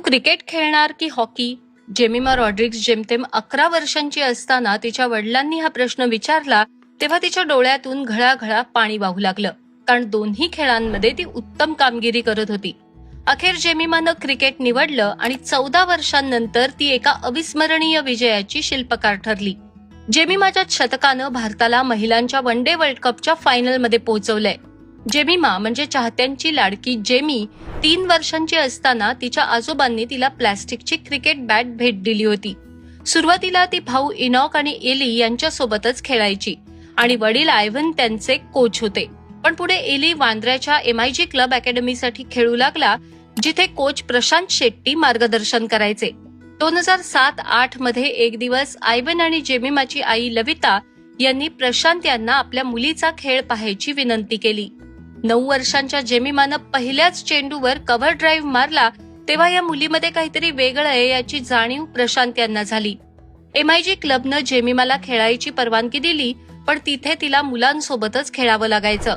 Cricket खेळणार की hockey? Jemimah Rodrigues जेमतेम 11 वर्षांची असताना तिच्या वडिलांनी हा प्रश्न विचारला तेव्हा तिच्या डोळ्यातून घळाघळा पाणी वाहू लागलं, कारण दोन्ही खेळांमध्ये ती उत्तम कामगिरी करत होती. अखेर जेमिमानं क्रिकेट निवडलं आणि 14 वर्षांनंतर ती एका अविस्मरणीय विजयाची शिल्पकार ठरली. जेमिमाच्या शतकानं भारताला महिलांच्या वन डे वर्ल्ड कपच्या फायनलमध्ये पोहोचवलंय. जेमिमा म्हणजे चाहत्यांची लाडकी जेमी 3 वर्षांची असताना तिच्या आजोबांनी तिला प्लॅस्टिकची क्रिकेट बॅट भेट दिली होती. सुरुवातीला ती भाऊ इनॉक आणि एली यांच्यासोबतच खेळायची आणि वडील आयव्हन त्यांचे कोच होते. पण पुढे एली वांद्र्याच्या MIG क्लब अकॅडमीसाठी खेळू लागला, जिथे कोच प्रशांत शेट्टी मार्गदर्शन करायचे. 2007-8 मध्ये एक दिवस आयव्हन आणि जेमिमाची आई लविता यांनी प्रशांत यांना आपल्या मुलीचा खेळ पाहायची विनंती केली. 9 वर्षांच्या जेमिमानं पहिल्याच चेंडूवर कव्हर ड्राईव्ह मारला तेव्हा या मुलीमध्ये काहीतरी वेगळं आहे याची जाणीव प्रशांत यांना झाली. MIG क्लबनं जेमिमाला खेळायची परवानगी दिली, पण तिथे तिला मुलांसोबतच खेळावं लागायचं.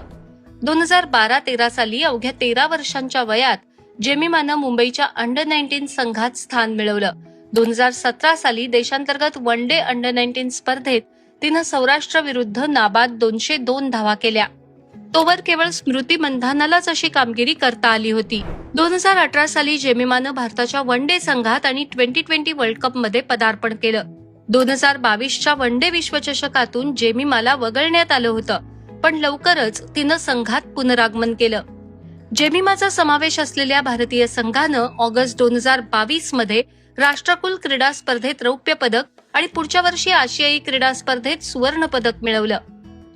2012-13 साली अवघ्या 13 वर्षांच्या वयात जेमिमानं मुंबईच्या अंडर-19 संघात स्थान मिळवलं. 2017 साली देशांतर्गत वन डे अंडर-19 स्पर्धेत तिनं सौराष्ट्र विरुद्ध नाबाद 202 धावा केल्या. तोवर केवळ स्मृती मंधानालाच अशी कामगिरी करता आली होती. 2018 साली जेमिमानं भारताच्या वन डे संघात आणि T20 वर्ल्ड कप मध्ये पदार्पण केलं. 2022च्या वन डे विश्वचषकातून जेमिमाला वगळण्यात आलं होतं, पण लवकरच तिनं संघात पुनरागमन केलं. जेमिमाचा समावेश असलेल्या भारतीय संघानं ऑगस्ट 2022 मध्ये राष्ट्रकुल क्रीडा स्पर्धेत रौप्य पदक आणि पुढच्या वर्षी आशियाई क्रीडा स्पर्धेत सुवर्ण पदक मिळवलं.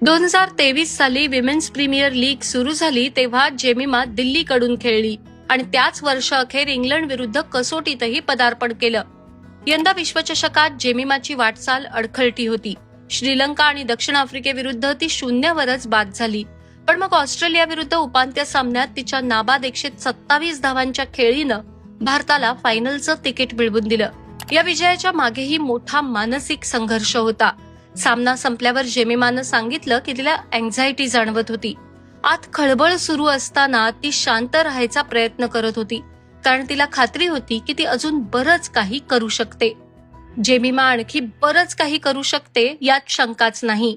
2023 साली विमेन्स प्रीमियर लीग सुरू झाली तेव्हा जेमिमा दिल्लीकडून खेळली आणि त्याच वर्ष अखेर इंग्लंड विरुद्ध कसोटीतही पदार्पण केलं. यंदा विश्वचषकात जेमिमाची वाटचाल अडखळती होती. श्रीलंका आणि दक्षिण आफ्रिकेविरुद्ध ती 0वरच बाद झाली, पण मग ऑस्ट्रेलिया विरुद्ध उपांत्य सामन्यात तिच्या नाबाद 127 धावांच्या खेळीनं भारताला फायनलचं तिकीट मिळवून दिलं. या विजयाच्या मागेही मोठा मानसिक संघर्ष होता. सामना संपल्यावर जेमिमानं सांगितलं की तिला अँक्झायटी जाणवत होती. आत खळबळ सुरू असताना ती शांत राहायचा प्रयत्न करत होती, कारण तिला खात्री होती की ती अजून बरंच काही करू शकते. जेमिमा आणखी बरंच काही करू शकते यात शंकाच नाही.